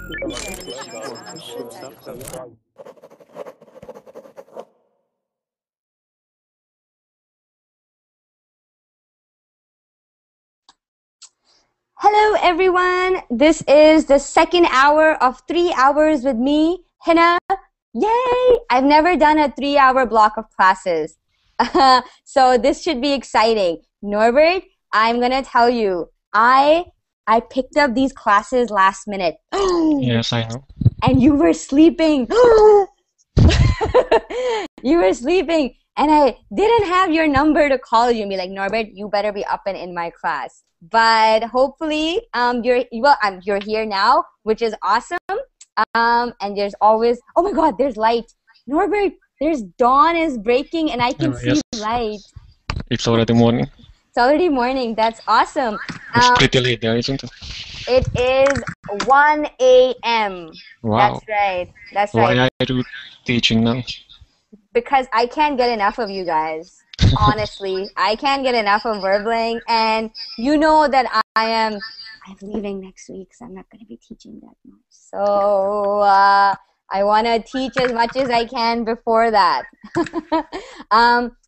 Hello everyone, this is the second hour of 3 hours with me, Hina. Yay! I've never done a 3-hour block of classes. So this should be exciting. Norbert, I'm gonna tell you, I picked up these classes last minute. Yes, I know. And you were sleeping. You were sleeping, and I didn't have your number to call you and be like, Norbert, you better be up and in my class. But hopefully, you're here now, which is awesome. And there's always, oh my God, there's light. Norbert, there's dawn is breaking, and I can see light. It's already morning. It's already morning. That's awesome. It's pretty late there, isn't it? It is 1 a.m. Wow. That's right. That's right. Why are you teaching now? Because I can't get enough of you guys. Honestly, I can't get enough of Verbling, and you know that I'm leaving next week, so I'm not going to be teaching that much. So I want to teach as much as I can before that.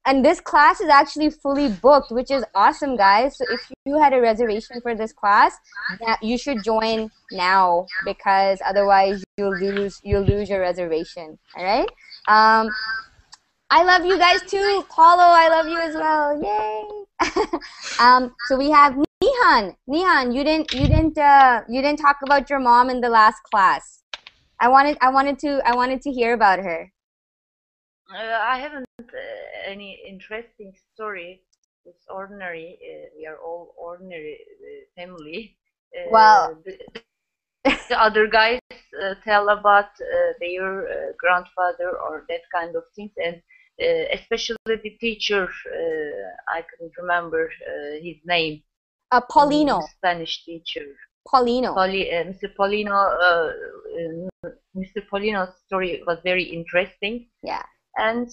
And this class is actually fully booked, which is awesome, guys. So if you had a reservation for this class, you should join now, because otherwise you'll lose your reservation. All right. I love you guys too. Paulo, I love you as well. Yay! So we have Nihon. Nihon, you didn't talk about your mom in the last class. I wanted to hear about her. I haven't any interesting story. It's ordinary. We are all ordinary family. Well, the other guys tell about their grandfather or that kind of things, and especially the teacher. I couldn't remember his name. Paulino. Spanish teacher. Paulino. Mr. Paulino. Mr. Paulino's story was very interesting. Yeah. And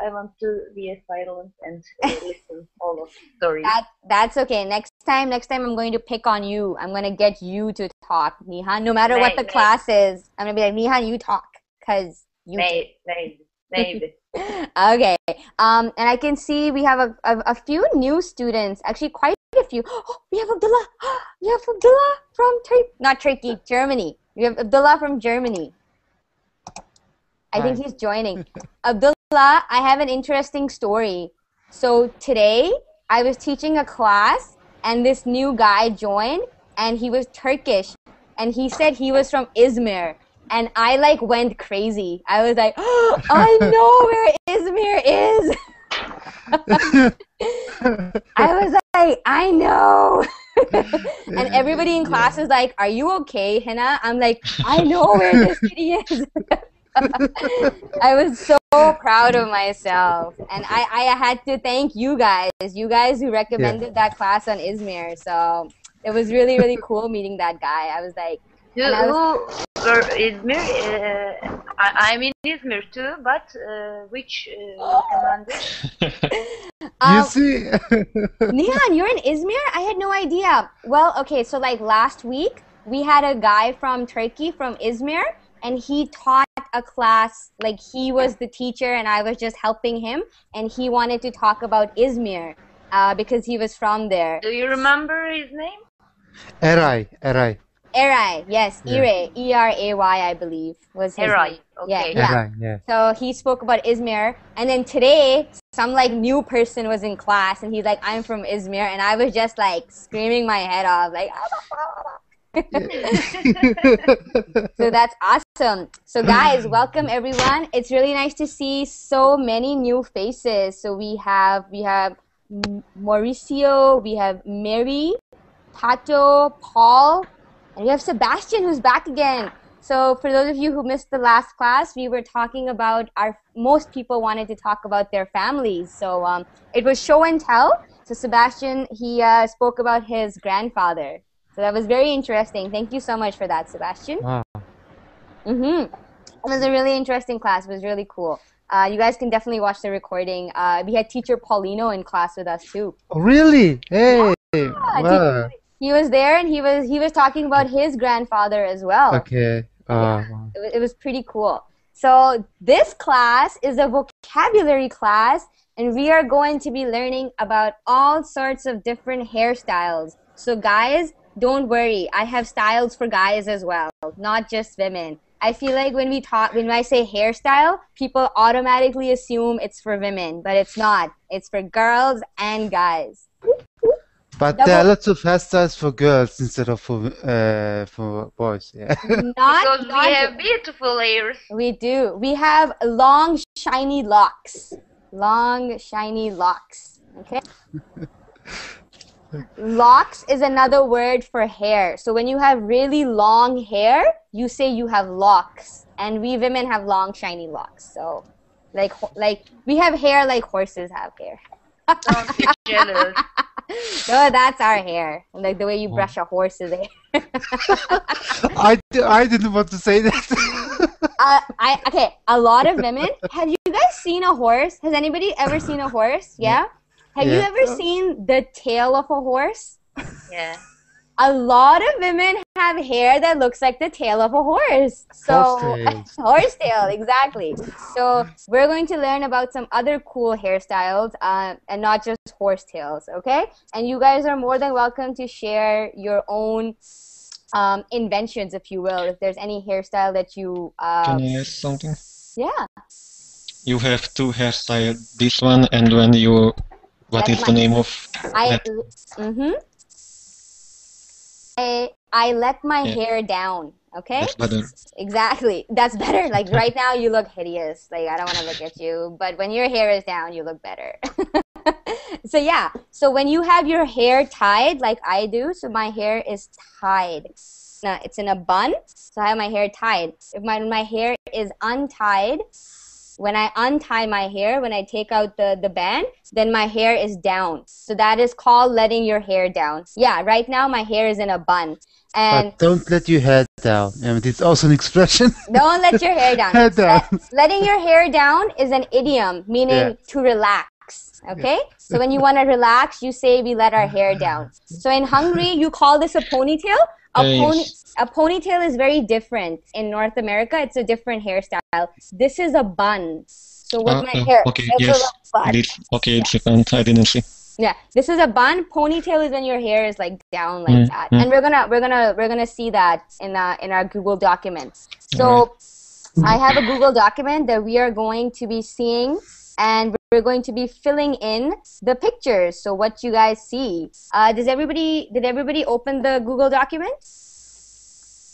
I want to be a silent and listen all of the stories. That's okay. Next time I'm going to pick on you. I'm going to get you to talk, Nihon. No matter what the class is, I'm going to be like, Nihon, you talk, because you Maybe. Okay. And I can see we have a few new students. Actually, quite a few. Oh, we have Abdullah. We have Abdullah from Germany. We have Abdullah from Germany. I think he's joining. Abdullah, I have an interesting story. So today, I was teaching a class, and this new guy joined, and he was Turkish, and he said he was from Izmir, and I went crazy. I was like, oh, I know where Izmir is. I was like, I know. And everybody in class was like, are you okay, Hina? I'm like, I know where this city is. I was so proud of myself, and I had to thank you guys who recommended that class on Izmir. So it was really, really cool meeting that guy. I was like, Izmir? I'm in Izmir too, but which recommended? You see? Nihon, you're in Izmir? I had no idea. Well, okay, so last week we had a guy from Turkey, from Izmir, and he taught a class, he was the teacher and I was just helping him, and he wanted to talk about Izmir because he was from there. Do you remember his name? Eray. Eray, yes, Yeah. Eray, E-R-A-Y, I believe, was his Eray, name. okay. Yeah. Eray, yeah. So he spoke about Izmir, and then today, some new person was in class, and he's like, I'm from Izmir, and I was just screaming my head off, So that's awesome. So guys, welcome everyone. It's really nice to see so many new faces. So we have Mauricio, we have Mary, Tato, Paul, and we have Sebastian, who's back again. So for those of you who missed the last class, we were talking about most people wanted to talk about their families. So it was show and tell. So Sebastian, he spoke about his grandfather. So that was very interesting. Thank you so much for that, Sebastian. Wow. It was a really interesting class. It was really cool. You guys can definitely watch the recording. We had teacher Paulino in class with us too. Oh, really? Hey. Yeah, Wow. He was there, and he was talking about his grandfather as well. Okay. Yeah, it was pretty cool. So this class is a vocabulary class, and we are going to be learning about all sorts of different hairstyles. So guys, don't worry. I have styles for guys as well, not just women. I feel like when I say hairstyle, people automatically assume it's for women, but it's not. It's for girls and guys. But there are lots of hairstyles for girls instead of for boys. Yeah. Because we have beautiful hairs. We do. We have long, shiny locks. Long, shiny locks. Okay? Locks is another word for hair. So when you have really long hair, you say you have locks. And we women have long, shiny locks. So, like we have hair like horses have hair. Don't be jealous. No, that's our hair. Like the way you brush a horse's hair. I didn't want to say that. Okay, a lot of women. Have you guys seen a horse? Has anybody ever seen a horse? Yeah? Have you ever seen the tail of a horse? Yeah. A lot of women have hair that looks like the tail of a horse. So horsetail, exactly. So we're going to learn about some other cool hairstyles and not just horsetails, okay? And you guys are more than welcome to share your own inventions, if you will. If there's any hairstyle that you Can I ask something? Yeah. You have two hairstyles, this one and when you... What is the name of that? I let my hair down, okay? That's better. Exactly. That's better. Like right now you look hideous. Like I don't want to look at you, but when your hair is down, you look better. So yeah. So when you have your hair tied like I do, so my hair is tied. Now it's in a bun, so I have my hair tied. If my hair is untied, when I untie my hair, when I take out the band, then my hair is down. So that is called letting your hair down. Yeah, right now my hair is in a bun. And but don't let your hair down. I mean, it's also an expression. Don't let your hair down. Hair down. Letting your hair down is an idiom, meaning to relax. Okay? So when you want to relax, you say we let our hair down. So in Hungary, you call this a ponytail. A ponytail is very different. In North America, it's a different hairstyle. This is a bun. So with my hair, okay, yes. It's a bun. I didn't see. Yeah, this is a bun. Ponytail is when your hair is like down like that, and we're gonna see that in our Google document. So I have a Google document that we are going to be seeing, and we're going to be filling in the pictures. So what you guys see. Did everybody open the Google document?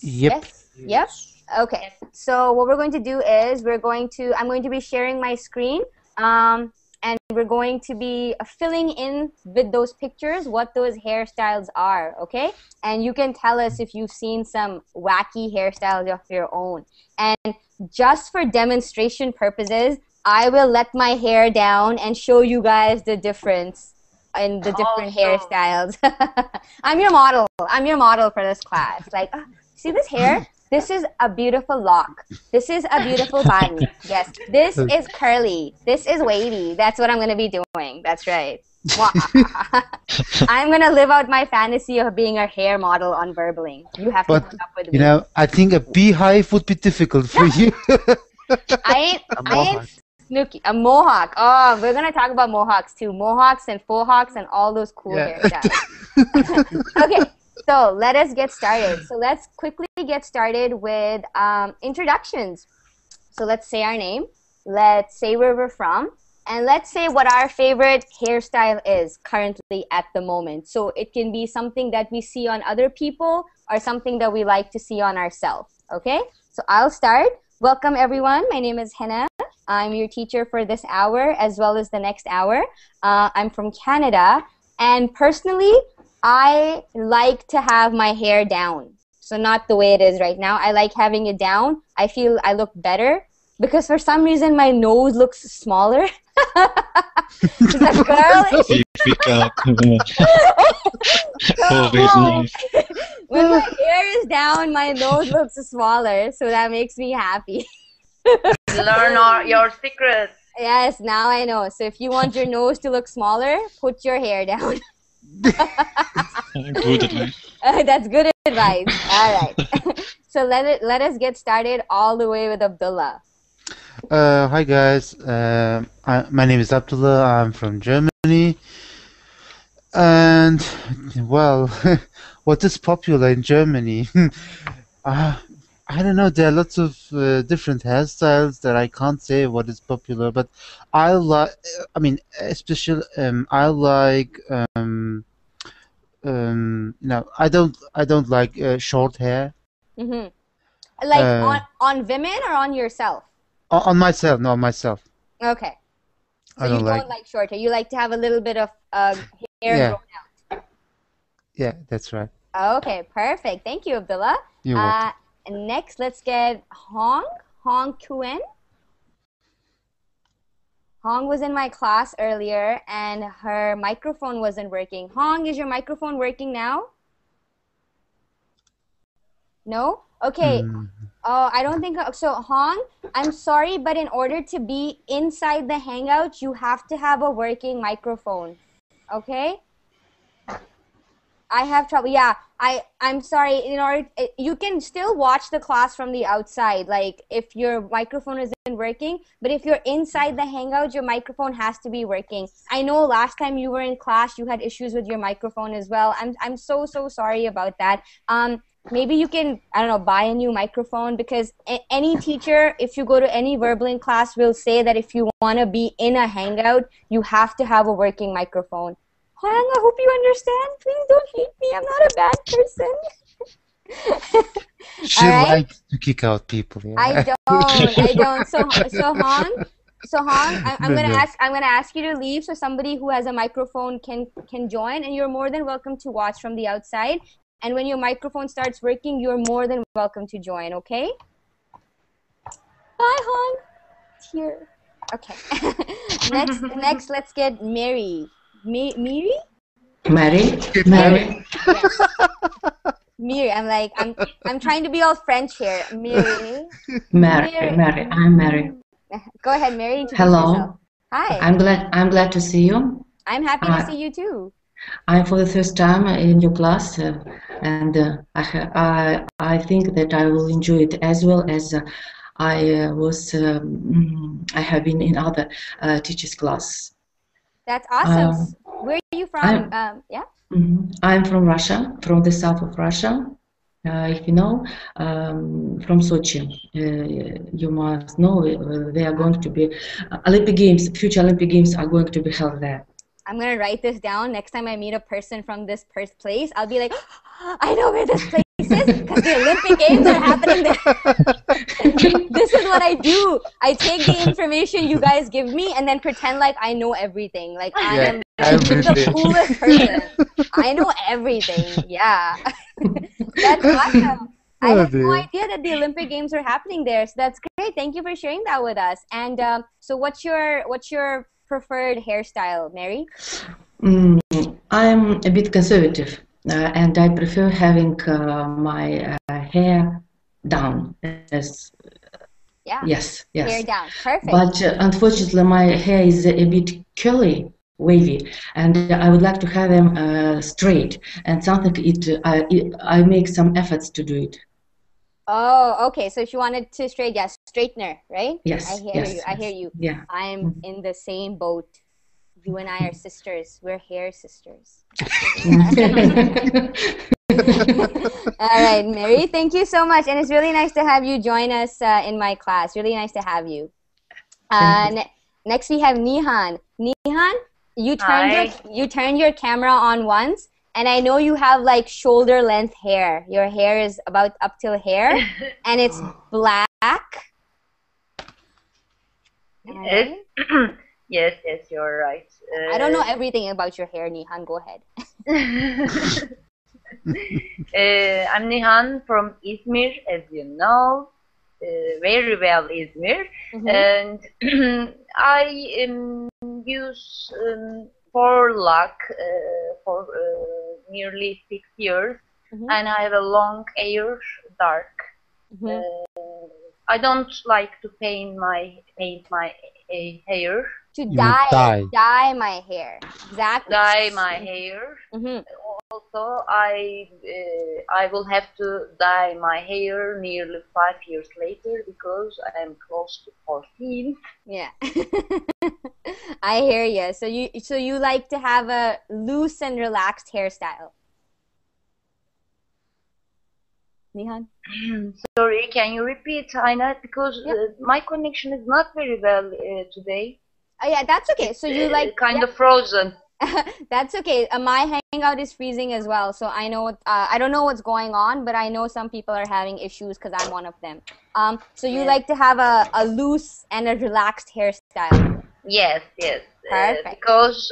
Yep. Yes? Yep. Okay. So what we're going to do is I'm going to be sharing my screen. And we're going to be filling in with those pictures what those hairstyles are, okay? And you can tell us if you've seen some wacky hairstyles of your own. And just for demonstration purposes, I will let my hair down and show you guys the difference in the different hairstyles. I'm your model. I'm your model for this class. Like, see this hair? This is a beautiful lock. This is a beautiful bun. Yes. This is curly. This is wavy. That's what I'm going to be doing. That's right. I'm going to live out my fantasy of being a hair model on Burbling. You have to put up with me. You know, I think a beehive would be difficult for you. I ain't Snooki. A mohawk. Oh, we're going to talk about mohawks too. Mohawks and faux hawks and all those cool hairstyles. Okay. So let us get started. So let's quickly get started with introductions. So let's say our name. Let's say where we're from. And let's say what our favorite hairstyle is currently at the moment. So it can be something that we see on other people or something that we like to see on ourselves. Okay? So I'll start. Welcome everyone. My name is Hina. I'm your teacher for this hour as well as the next hour. I'm from Canada. And personally, I like to have my hair down. So not the way it is right now. I like having it down. I feel I look better because for some reason my nose looks smaller. The girl when my hair is down, my nose looks smaller. So that makes me happy. Learn your secrets. Yes, now I know. So if you want your nose to look smaller, put your hair down. Good advice. That's good advice. All right. So let us get started all the way with Abdullah. Hi guys. My name is Abdullah. I'm from Germany, and well, what is popular in Germany? uh, I don't know. There are lots of different hairstyles that I can't say what is popular, but I like. I mean, especially I like. I don't like short hair. Mm-hmm. Like on women or on yourself? On myself, no, on myself. Okay. So I you don't don't like short hair. You like to have a little bit of hair Yeah. grown out. Yeah, that's right. Okay, perfect. Thank you, Abdullah. You're welcome. Next, let's get Hong Kuen. Hong was in my class earlier and her microphone wasn't working. Hong, is your microphone working now? No? Okay. Oh, I don't think so. Hong, I'm sorry, but in order to be inside the Hangout, you have to have a working microphone. Okay? I have trouble. Yeah, I'm sorry. In order, you can still watch the class from the outside, like if your microphone isn't working. But if you're inside the Hangout, your microphone has to be working. I know last time you were in class, you had issues with your microphone as well. I'm so sorry about that. Maybe you can, I don't know, buy a new microphone, because any teacher, if you go to any Verbling class, will say that if you want to be in a Hangout, you have to have a working microphone. Hong, I hope you understand. Please don't hate me. I'm not a bad person. She likes to kick out people. Yeah. I don't. So Hong, I'm gonna ask you to leave so somebody who has a microphone can join, and you're more than welcome to watch from the outside. And when your microphone starts working, you're more than welcome to join. Okay? Bye, Hong. Here. Okay. Next, let's get Mary. Miri? Mary? Yes. Miri. I'm trying to be all French here. Miri. Mary. I'm Mary. Go ahead, Mary. Introduce Hello. yourself. Hi. I'm glad to see you. I'm happy to see you too. I'm for the first time in your class, and I think that I will enjoy it as well as I have been in other teachers' class. That's awesome. Where are you from? Yeah. I'm from Russia, from the south of Russia. If you know, from Sochi. You must know they are going to be Olympic Games. Future Olympic Games are going to be held there. I'm gonna write this down. Next time I meet a person from this place, I'll be like, oh, I know where this place is because the Olympic Games are happening there. This is what I do. I take the information you guys give me and then pretend like I know everything. Like I am the coolest person. I know everything. Yeah. That's awesome. I had no idea that the Olympic Games were happening there. So that's great. Thank you for sharing that with us. And so what's your preferred hairstyle, Mary? I'm a bit conservative, and I prefer having my hair down. Yes. Hair down, perfect. But unfortunately, my hair is a bit curly, wavy, and I would like to have them straight. And something I make some efforts to do it. Oh, okay. So if you wanted to straightener, right? Yes. I hear you. Yeah. I'm in the same boat. You and I are sisters. We're hair sisters. All right, Mary, thank you so much. And it's really nice to have you join us in my class. Really nice to have you. Next, we have Nihon. Nihon, you turned your camera on once. And I know you have like shoulder length hair. Your hair is about up till here, and it's black. Yes. Yes, you're right. I don't know everything about your hair, Nihon. Go ahead. I'm Nihon from Izmir, as you know. Very well Izmir. And I use Faux Hawk for nearly 6 years, and I have a long hair, dark. I don't like to paint my hair. To You mean dye. dye my hair. Exactly. Dye my hair. Also, I will have to dye my hair nearly 5 years later because I am close to 14. Yeah. I hear you. So you like to have a loose and relaxed hairstyle. Nihon? Sorry, can you repeat, Hina? Because my connection is not very well today. Oh yeah, that's okay. So you like kind of frozen. That's okay. My hangout is freezing as well, so I know I don't know what's going on, but I know some people are having issues because I'm one of them. So you like to have a loose and a relaxed hairstyle. Yes, yes. Perfect. Because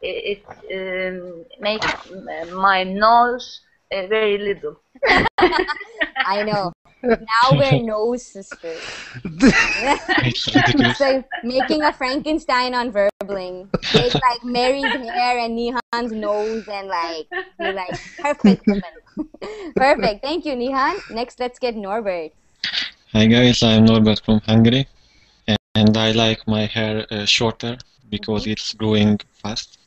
it makes my nose very little. I know. Now we're nose sisters. It's like making a Frankenstein on Verbling. It's like Mary's hair and Nihon's nose and like you're like perfect woman. Perfect. Thank you, Nihon. Next, let's get Norbert. Hi guys, I'm Norbert from Hungary, and I like my hair shorter because it's growing fast.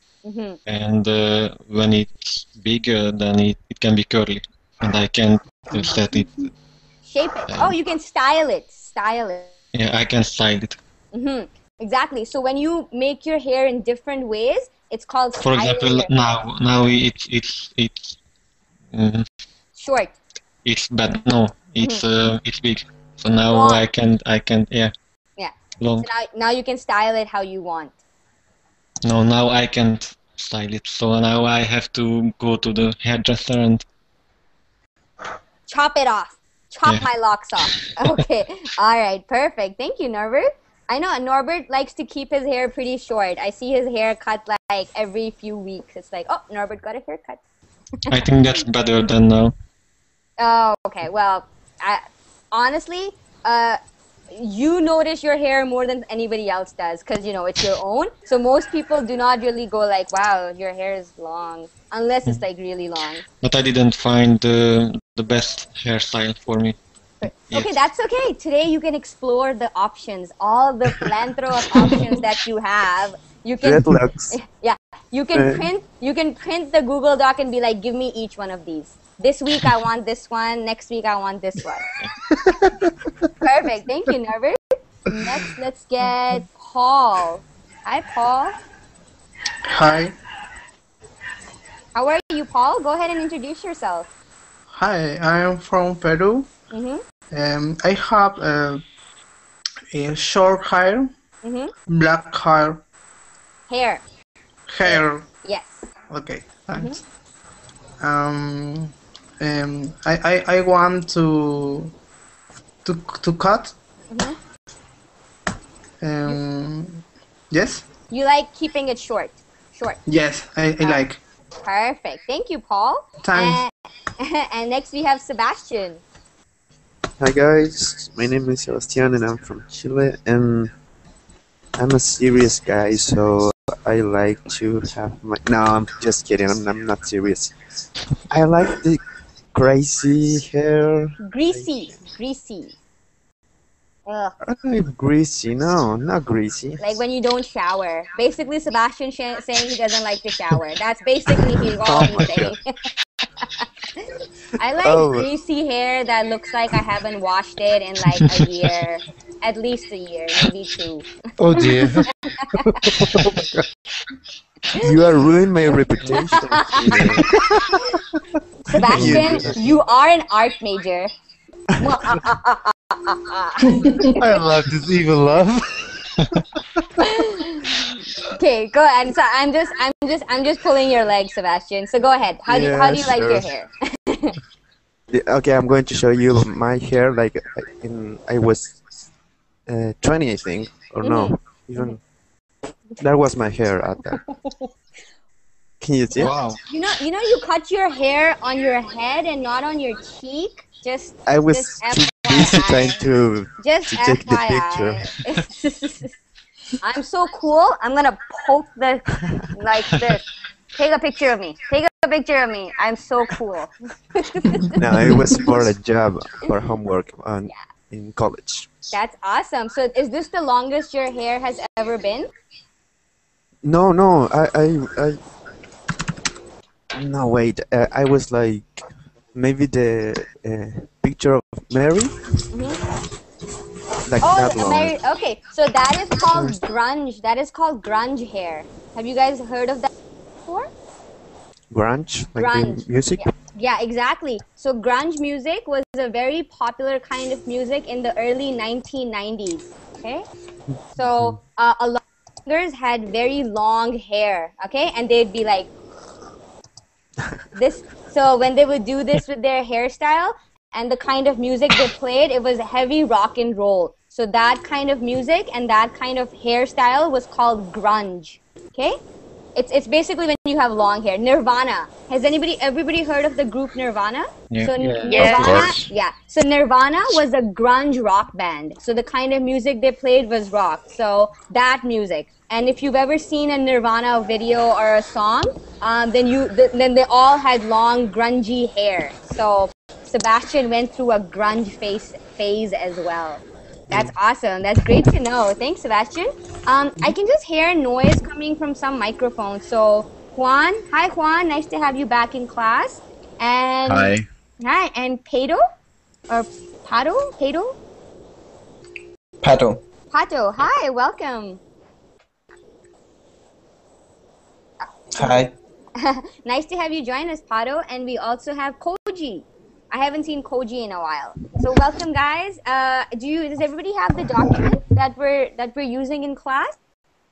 And when it's bigger, then it can be curly, and I can set it. Shape it. Oh, you can style it. Style it. Yeah, I can style it. Exactly. So when you make your hair in different ways, it's called For example, now it's short. It's bad. No, it's big. So now long. I can yeah. Long. So now you can style it how you want. No, now I can't style it. So now I have to go to the hairdresser and chop it off. Chop my locks off. Okay. All right. Perfect. Thank you, Norbert. I know Norbert likes to keep his hair pretty short. I see his hair cut like every few weeks. It's like, oh, Norbert got a haircut. I think that's better than now. Oh, okay. Well, honestly, you notice your hair more than anybody else does because, you know, it's your own. So most people do not really go like, wow, your hair is long, unless it's like really long. But I didn't find the best hairstyle for me. Okay, that's okay. Today you can explore the options, all the plethora of options that you have. You can Dreadlocks. Yeah, you can print the Google Doc and be like, give me each one of these. This week I want this one. Next week I want this one. Perfect. Thank you, Norbert. Next, let's get Paul. Hi, Paul. Hi. How are you, Paul? Go ahead and introduce yourself. Hi, I am from Peru. I have a short hair, black hair. Hair. Yes. Okay, thanks. I want to cut. Yes. You like keeping it short. Short. Yes, I like. Perfect. Thank you, Paul. Thanks. And next we have Sebastian. Hi guys, my name is Sebastian and I'm from Chile, and I'm a serious guy, so I like to have my... No, I'm just kidding, I'm not serious. I like the crazy hair. Greasy. Ugh. Greasy, no, not greasy. Like when you don't shower. Basically, Sebastian saying he doesn't like to shower. That's basically all he's saying. I like greasy hair that looks like I haven't washed it in like a year. At least a year, maybe 2. Oh dear. You are ruining my reputation. Sebastian, you are an art major. I love this evil love. Okay, go ahead. So I'm just pulling your leg, Sebastian. So go ahead. How do you like your hair? Okay, I'm going to show you my hair. Like I was 20, I think, or no, even that was my hair at that. Can you see? Wow. You know, you cut your hair on your head and not on your cheek. I was too busy trying to take the picture. I'm so cool. I'm gonna poke the like this. Take a picture of me. Take a picture of me. I'm so cool. No, it was for a job, for homework in college. That's awesome. So is this the longest your hair has ever been? No, no, no, wait. I was like, maybe the picture of Mary, like that long. Mary. Okay, so that is called grunge. That is called grunge hair. Have you guys heard of that before? Grunge, like Grunge. the music. Yeah, exactly. So grunge music was a very popular kind of music in the early 1990s. Okay, so a lot of singers had very long hair. Okay, and they'd be like this. So when they would do this with their hairstyle and the kind of music they played, it was heavy rock and roll. So that kind of music and that kind of hairstyle was called grunge. Okay. It's basically when you have long hair. Nirvana. Has everybody heard of the group Nirvana? Yeah. So Yeah. So Nirvana was a grunge rock band. So the kind of music they played was rock. So that music. And if you've ever seen a Nirvana video or a song, then they all had long grungy hair. So Sebastian went through a grunge phase as well. That's awesome. That's great to know. Thanks, Sebastian. I can just hear noise coming from some microphones. So Juan, hi Juan, nice to have you back in class. And hi, and Pato or Pato? Pato, hi, welcome. Hi. Nice to have you join us, Pato. And we also have Koji. I haven't seen Koji in a while. So welcome, guys. Does everybody have the document that we're using in class?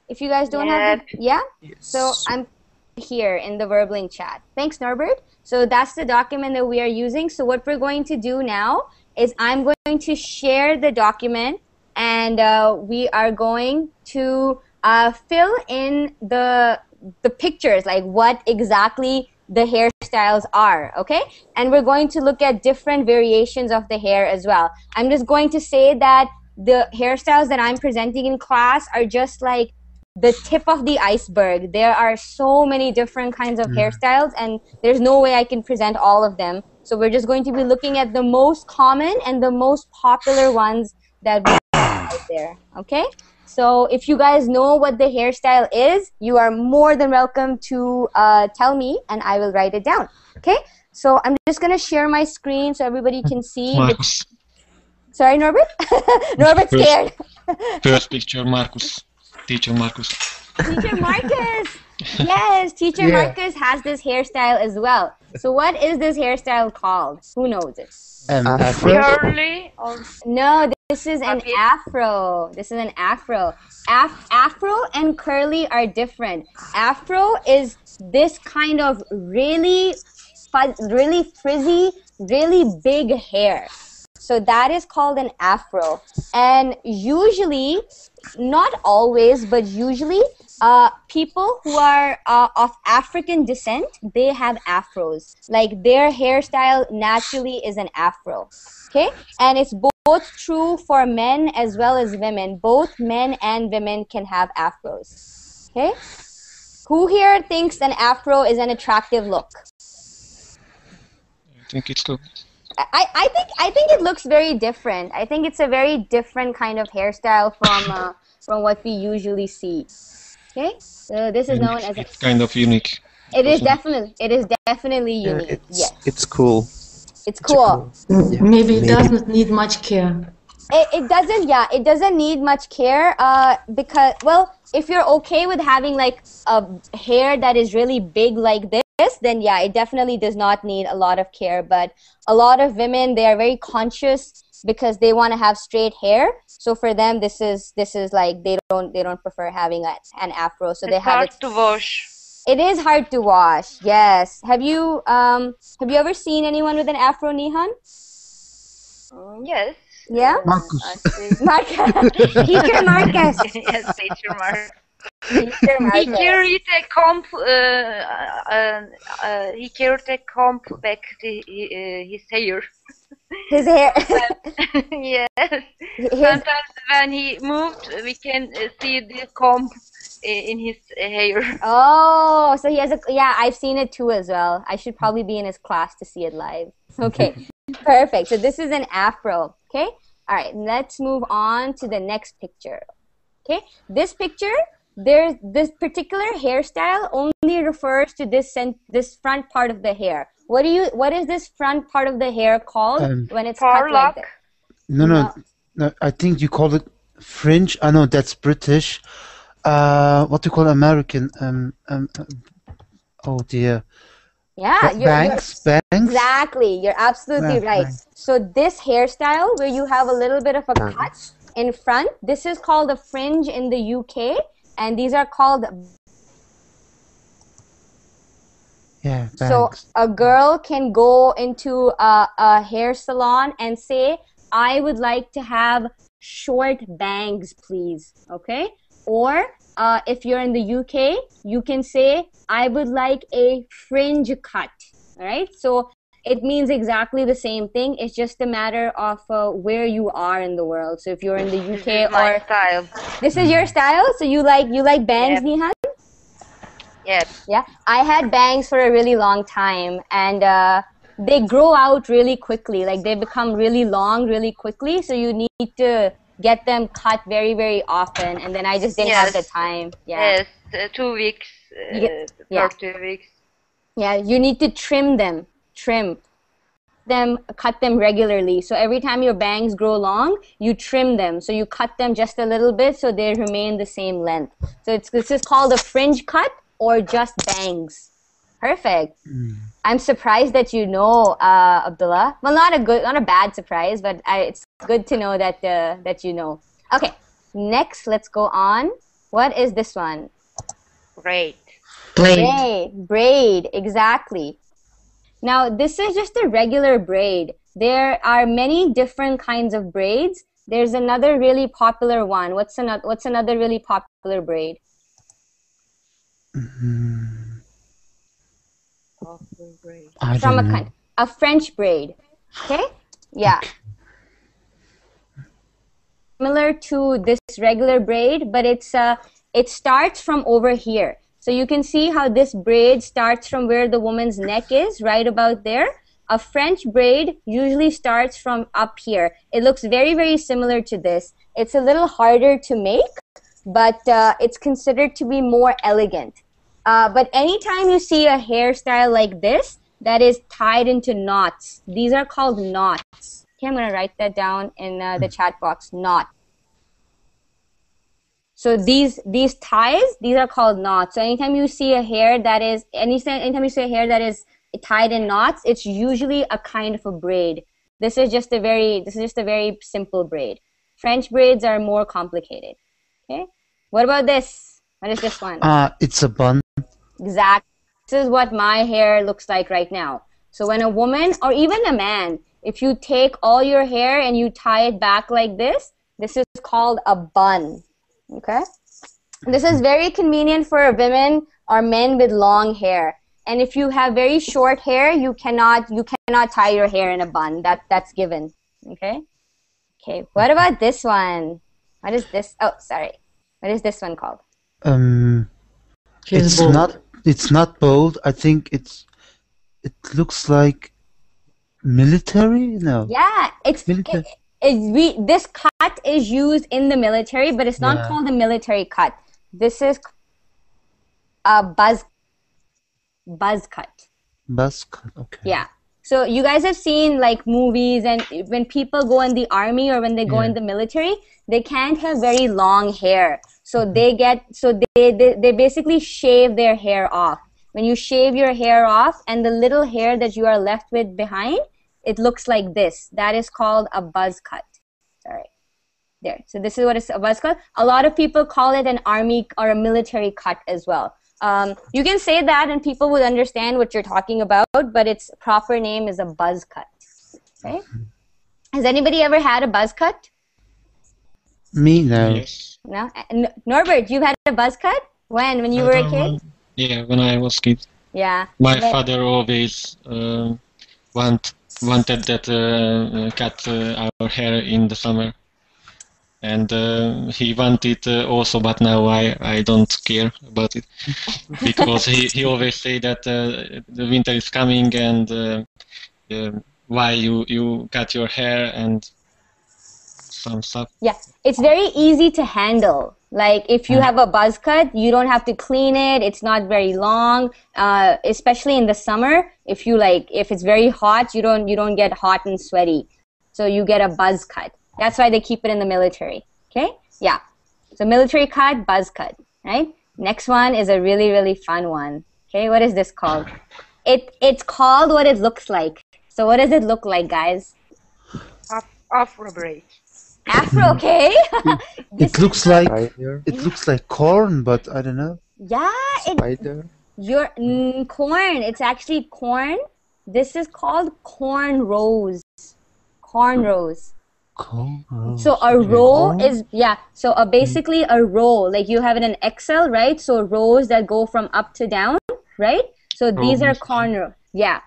If you guys don't have it, yeah? Yes. So I'm here in the Verbling chat. Thanks, Norbert. So that's the document that we are using. So what we're going to do now is I'm going to share the document, and we are going to fill in the pictures, like what exactly the hairstyles are, okay? And we're going to look at different variations of the hair as well. I'm just going to say that the hairstyles that I'm presenting in class are just like the tip of the iceberg. There are so many different kinds of hairstyles, and there's no way I can present all of them. So we're just going to be looking at the most common and the most popular ones that we have out there, okay? So if you guys know what the hairstyle is, you are more than welcome to tell me, and I will write it down. Okay? So I'm just going to share my screen so everybody can see. Marcus. Sorry, Norbert? Norbert's scared. First picture, Marcus. Teacher Marcus. Teacher Marcus! Yes, Teacher Marcus has this hairstyle as well. So what is this hairstyle called? Who knows it? Curly or no, this is an afro. This is an afro. Afro and curly are different. Afro is this kind of really frizzy, really big hair. So that is called an afro. And usually, not always, but usually, people who are of African descent, they have afros. Like their hairstyle naturally is an afro. Okay? And it's both true for men as well as women. Both men and women can have afros. Okay? Who here thinks an afro is an attractive look? I think it's good. I think it looks very different. I think it's a very different kind of hairstyle from what we usually see. Okay, so this is known as. It's kind of unique. It is definitely unique. Yes. It's cool. It's cool. Maybe it doesn't need much care. It doesn't. Yeah, it doesn't need much care. Because if you're okay with having like a hair that is really big like this, then yeah, it definitely does not need a lot of care. But a lot of women, they are very conscious because they want to have straight hair. So for them, this is like they don't prefer having an afro. So they have it. Hard to wash. It is hard to wash. Yes. Have you ever seen anyone with an afro, Nihon? Yes. Yeah. Marcus. Teacher Marcus. Yes, teacher Marcus. Teacher He Marcus. carried a comb back his hair. His hair. Yes. Sometimes when he moved, we can see the comb in his hair. Oh, so he has I've seen it too as well. I should probably be in his class to see it live. Okay, perfect. So this is an afro, okay? All right, let's move on to the next picture. Okay, this picture, there's this particular hairstyle only refers to this front part of the hair. What is this front part of the hair called when it's cut like that? No, I think you call it fringe. I know that's British. What do you call American? Oh dear. Yeah, bangs. Exactly, you're absolutely right. Bangs. So this hairstyle where you have a little bit of a cut in front, this is called a fringe in the UK, and these are called. Yeah. Bangs. So a girl can go into a hair salon and say, "I would like to have short bangs, please." Okay, or if you're in the UK, you can say, "I would like a fringe cut." All right, so it means exactly the same thing. It's just a matter of where you are in the world. So if you're in the UK or style. This is your style. So you like bangs, Nihon? Yep. Yeah, I had bangs for a really long time, and they grow out really quickly. Like they become really long really quickly. So you need to get them cut very, very often, and then I just didn't have the time. Yeah. Yes, 2 weeks, yeah. 2 weeks. Yeah, you need to trim them, cut them regularly. So every time your bangs grow long, you trim them. So you cut them just a little bit so they remain the same length. So this is called a fringe cut or just bangs. Perfect. I'm surprised that you know, Abdullah. Well, not a bad surprise, but it's good to know that you know. Okay, next let's go on. What is this one? Braid, exactly. Now this is just a regular braid. There are many different kinds of braids. There's another really popular one. What's another really popular braid? A French braid. Okay? Yeah. Similar to this regular braid, but it starts from over here. So you can see how this braid starts from where the woman's neck is, right about there. A French braid usually starts from up here. It looks very, very similar to this. It's a little harder to make, but it's considered to be more elegant. But anytime you see a hairstyle like this that is tied into knots, these are called knots. Okay, I'm going to write that down in the chat box, knot. So these ties, these are called knots. So anytime you see a hair that is tied in knots, it's usually a kind of a braid. This is just a very simple braid. French braids are more complicated. Okay? What about this? What is this one? It's a bun. Exactly. This is what my hair looks like right now. So when a woman or even a man, if you take all your hair and you tie it back like this is called a bun. Okay? This is very convenient for women or men with long hair. And if you have very short hair, you cannot tie your hair in a bun. That's given. Okay? Okay. What about this one? What is this? Oh, sorry. What is this one called? It's not bold. I think it looks like military. No. Yeah, military. This cut is used in the military, but it's not called a military cut. This is a buzz cut. Buzz cut. Okay. Yeah. So you guys have seen like movies, and when people go in the army or when they go in the military, they can't have very long hair. So they basically shave their hair off. When you shave your hair off and the little hair that you are left with behind, it looks like this. That is called a buzz cut. Sorry. There. So this is what is a buzz cut. A lot of people call it an army or a military cut as well. You can say that and people would understand what you're talking about, but its proper name is a buzz cut. Okay? Has anybody ever had a buzz cut? Me, no. Yes. No? Norbert, you've had a buzz cut? When you were a kid? Yeah, when I was kid. Yeah. My father always wanted that cut our hair in the summer. And he wanted also, but now I don't care about it. Because he always say that the winter is coming and why you cut your hair, and some stuff. Yeah, it's very easy to handle. Like if you have a buzz cut, you don't have to clean it. It's not very long, especially in the summer. If it's very hot, you don't get hot and sweaty. So you get a buzz cut. That's why they keep it in the military. Okay? Yeah. So military cut, buzz cut, right? Next one is a really, really fun one. Okay, what is this called? It's called what it looks like. So what does it look like, guys? Afro braid. Afro, okay? It looks like corn, but I don't know. Yeah, Spider. Corn. It's actually corn. This is called cornrows. Cornrows. Cornrows. So a row is basically a row. Like you have it in Excel, right? So rows that go from up to down, right? So these are cornrows. Yeah.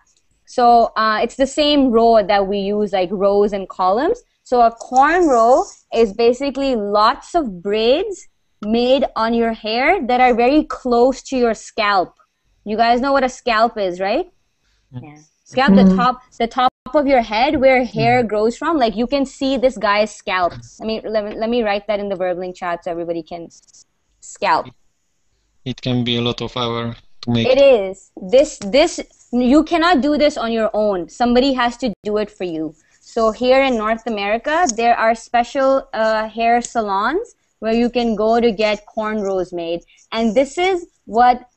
So it's the same row that we use, like rows and columns. So a cornrow is basically lots of braids made on your hair that are very close to your scalp. You guys know what a scalp is, right? Yeah. Scalp, the top of your head where hair grows from. Like you can see this guy's scalp. Let me write that in the verbling chat so everybody can scalp. It can be a lot of hour to make. It is. This you cannot do this on your own. Somebody has to do it for you. So here in North America, there are special hair salons where you can go to get cornrows made. And this is what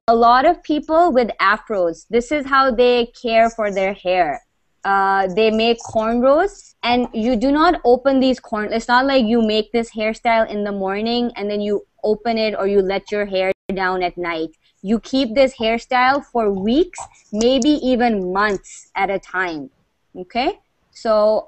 a lot of people with afros, this is how they care for their hair. They make cornrows, and you do not open these It's not like you make this hairstyle in the morning and then you open it or you let your hair down at night. You keep this hairstyle for weeks, maybe even months at a time. Okay? So,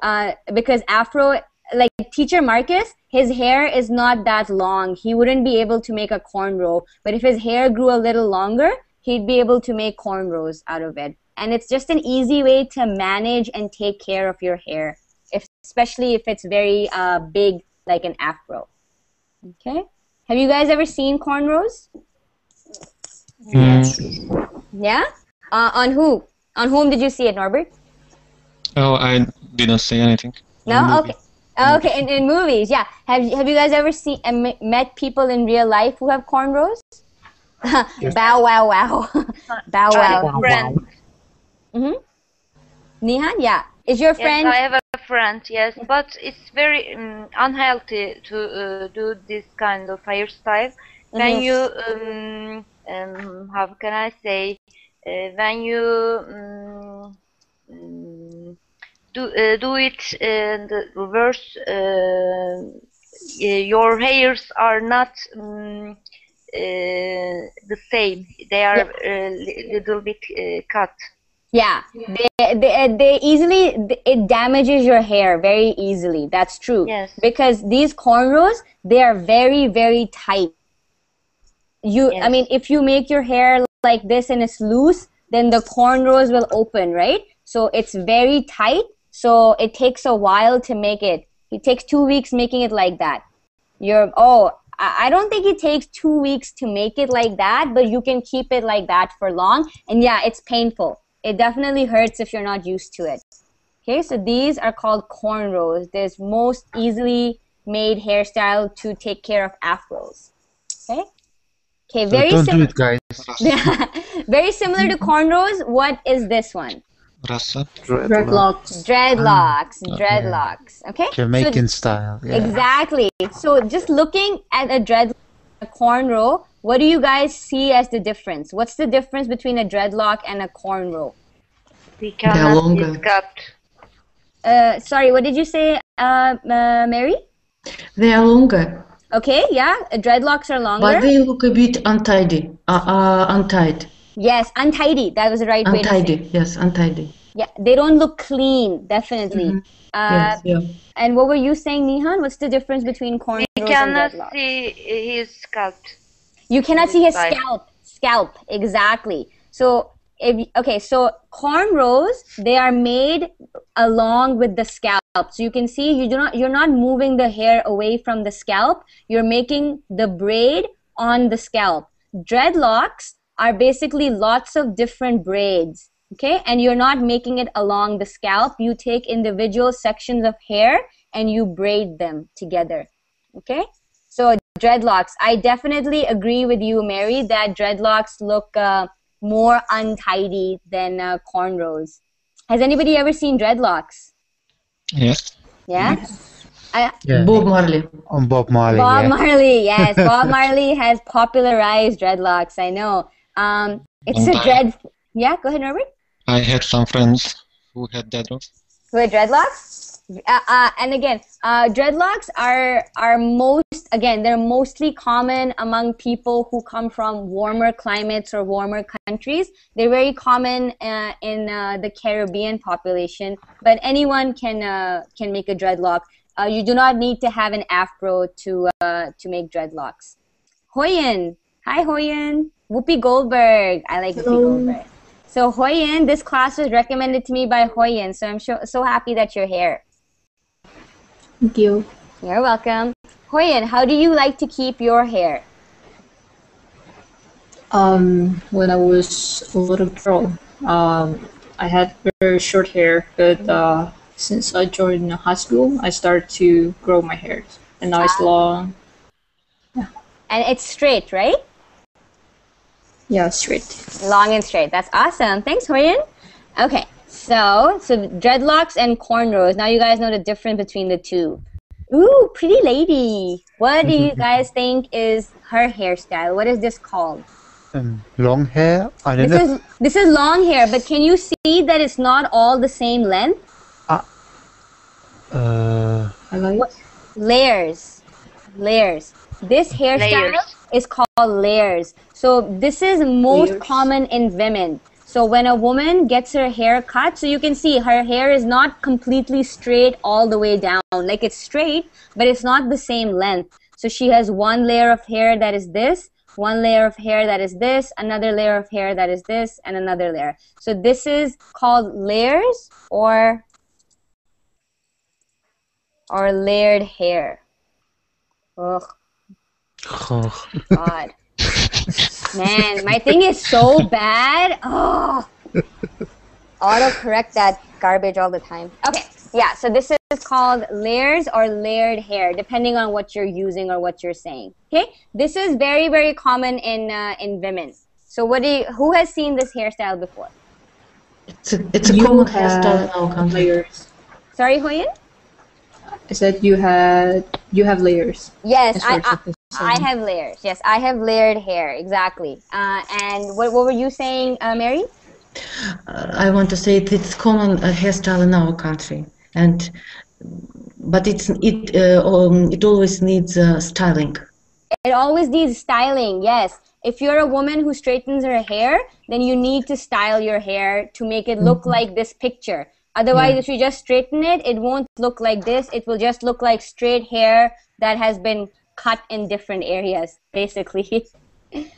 because Afro, like teacher Marcus, his hair is not that long. He wouldn't be able to make a cornrow. But if his hair grew a little longer, he'd be able to make cornrows out of it. And it's just an easy way to manage and take care of your hair, especially if it's very big, like an Afro. Okay? Have you guys ever seen cornrows? Yeah? On who? On whom did you see it, Norbert? Oh, I didn't say anything. No? Okay. Okay, in movies, yeah. Have you guys ever seen met people in real life who have cornrows? Bow wow wow. Bow wow. Friend. Nihon, yeah. Is your friend? Yes, I have a friend. Yes, but it's very unhealthy to do this kind of hairstyle. When you how can I say? When you do it in the reverse, your hairs are not the same. They are little bit cut. Yeah, they easily, it damages your hair very easily. That's true. Yes. Because these cornrows, they are very, very tight. I mean, if you make your hair like this and it's loose, then the cornrows will open, right? So it's very tight. So it takes a while to make it. It takes 2 weeks making it like that. I don't think it takes 2 weeks to make it like that, but you can keep it like that for long. And yeah, it's painful. It definitely hurts if you're not used to it. Okay, so these are called cornrows. This most easily made hairstyle to take care of afros. Okay? Okay, very Don't do it, guys. very similar to cornrows. What is this one? Rasa? Dreadlocks. Dreadlocks. Okay? Jamaican style. Yeah. Exactly. So just looking at a cornrow, what do you guys see as the difference? What's the difference between a dreadlock and a cornrow? We cannot discuss. Sorry, what did you say, Mary? They are longer. Okay, yeah, dreadlocks are longer. But they look a bit untidy. Untied. Yes, untidy. That was the right way to say. Untidy, yes, untidy. Yeah, they don't look clean, definitely. Yes, yeah. And what were you saying, Nihon? What's the difference between cornrows and dreadlocks? We cannot see his scalp. You cannot see his scalp, exactly. So, so cornrows, they are made along with the scalp. So you can see you're not moving the hair away from the scalp. You're making the braid on the scalp. Dreadlocks are basically lots of different braids. Okay, and you're not making it along the scalp. You take individual sections of hair and you braid them together. Okay? So dreadlocks. I definitely agree with you, Mary, that dreadlocks look more untidy than cornrows. Has anybody ever seen dreadlocks? Yes. Yeah? Yeah. Bob Marley. On Bob Marley. Bob Yeah. Marley, yes. Bob Marley has popularized dreadlocks, I know. It's a dread... Yeah, go ahead, Robert. I had some friends who had dreadlocks. Who had dreadlocks? And again, dreadlocks are they're mostly common among people who come from warmer climates or warmer countries. They're very common in the Caribbean population, but anyone can make a dreadlock. You do not need to have an afro to make dreadlocks. Hoyen, hi Hoyen. Whoopi Goldberg, I like Whoopi Goldberg. So Hoyen, this class was recommended to me by Hoyen, so I'm so happy that you're here. Thank you. You're welcome. Hoyen, how do you like to keep your hair? When I was a little girl, I had very short hair, but since I joined high school, I started to grow my hair, and now it's long. Yeah. And it's straight, right? Yeah, straight. Long and straight. That's awesome. Thanks, Hoyen. Okay, so dreadlocks and cornrows. Now you guys know the difference between the two. Ooh, pretty lady. What do you guys think is her hairstyle? What is this called? Long hair? I don't know. This is long hair, but can you see that it's not all the same length? Layers. This hairstyle is called layers. So this is most common in women. So when a woman gets her hair cut, so you can see her hair is not completely straight all the way down. Like it's straight, but it's not the same length. So she has one layer of hair that is this, one layer of hair that is this, another layer of hair that is this, and another layer. So this is called layers or layered hair. Ugh. Oh. God. Man, my thing is so bad. Oh. Auto-correct that garbage all the time. Okay, yeah, so this is called layers or layered hair, depending on what you're using or what you're saying. Okay, this is very, very common in women. So who has seen this hairstyle before? It's a common hairstyle in our country. Sorry, Hoyen? I said you have layers. Yes, I have layers. Yes, I have layered hair, exactly. And what were you saying, Mary? I want to say it's common hairstyle in our country, but it always needs styling. It always needs styling, yes. If you're a woman who straightens her hair, then you need to style your hair to make it look like this picture. Otherwise, if you just straighten it, it won't look like this. It will just look like straight hair that has been cut in different areas, basically.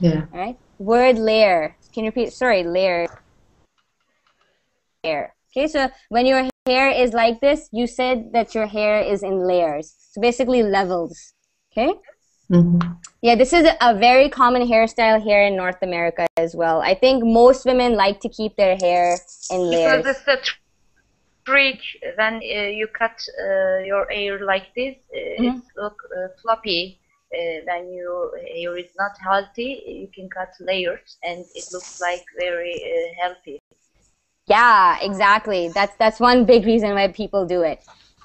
Yeah. All right. Word layer. Can you repeat? Sorry, layer. Hair. Okay, so when your hair is like this, you said that your hair is in layers. So basically levels. Okay? Mm-hmm. Yeah, this is a very common hairstyle here in North America as well. I think most women like to keep their hair in layers. Because it's a trick when you cut your hair like this, it looks floppy. When your hair is not healthy, you can cut layers and it looks like very healthy. Yeah, exactly. That's one big reason why people do it.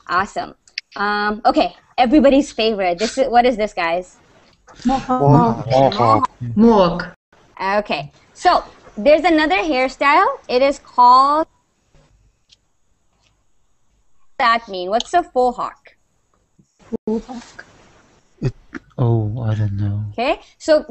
Awesome. Okay, everybody's favorite. What is this, guys? Mohawk. Okay, so there's another hairstyle. It is called. What does that mean? What's a faux hawk? I don't know. Okay, so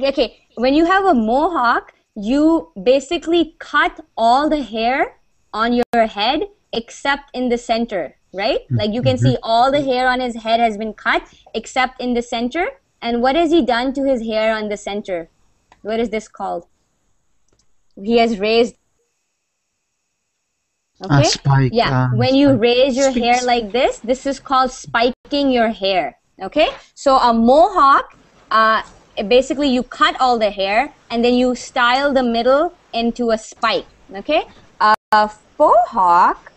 when you have a mohawk, you basically cut all the hair on your head except in the center, right? Like you can see all the hair on his head has been cut except in the center. And what has he done to his hair on the center? What is this called? He has raised. Okay. Spike, yeah. When you raise your hair like this is called spiking your hair. Okay. So a mohawk, basically you cut all the hair and then you style the middle into a spike. Okay. A faux hawk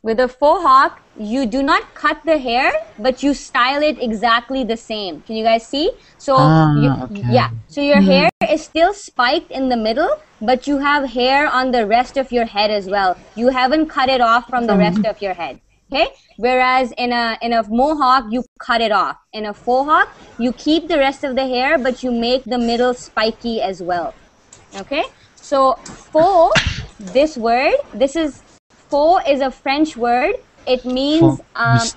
With a faux hawk, you do not cut the hair, but you style it exactly the same. Can you guys see? So yeah, so your hair is still spiked in the middle, but you have hair on the rest of your head as well. You haven't cut it off from the rest of your head. Okay? Whereas in a mohawk, you cut it off. In a faux hawk, you keep the rest of the hair, but you make the middle spiky as well. Okay? So faux, this word, faux is a French word. It means false.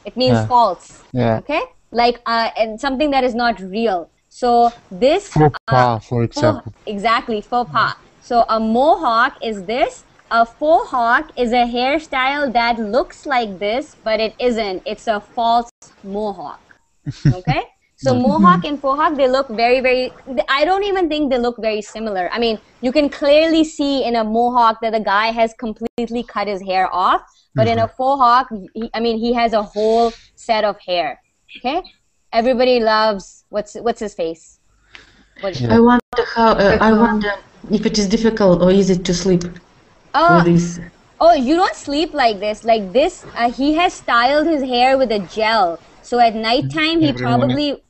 It means false. Yeah. Okay? Like and something that is not real. So this Faux pas, for example. Exactly, faux pas. So a mohawk is this. A faux hawk is a hairstyle that looks like this, but it isn't. It's a false mohawk. Okay? So mohawk and faux hawk, they look very, very, I don't even think they look very similar. I mean, you can clearly see in a mohawk that the guy has completely cut his hair off, but in a faux hawk, he has a whole set of hair. Okay? Everybody loves, what's his face? I wonder if it is difficult or easy to sleep with this. Oh, you don't sleep like this. Like this, he has styled his hair with a gel. So at nighttime, he probably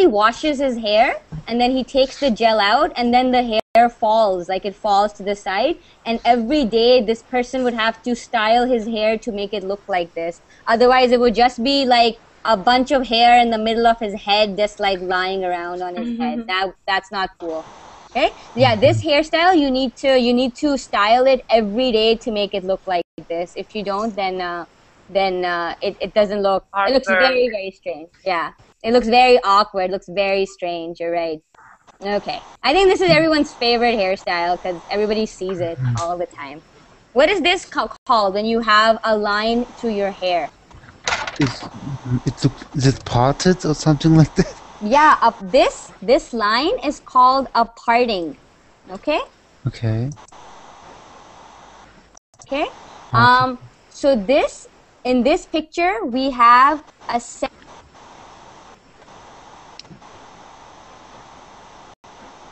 washes his hair and then he takes the gel out and then the hair falls, like it falls to the side. And every day, this person would have to style his hair to make it look like this. Otherwise, it would just be like a bunch of hair in the middle of his head just like lying around on his head. That's not cool. Okay? Yeah, this hairstyle, you need to style it every day to make it look like this. If you don't, then it doesn't look, it looks very, very strange. Yeah, it looks very awkward, looks very strange. You're right. Okay, I think this is everyone's favorite hairstyle because everybody sees it all the time. What is this called when you have a line to your hair? Is it parted or something like that? Yeah, this line is called a parting. Okay? Okay. Okay? So in this picture we have a set.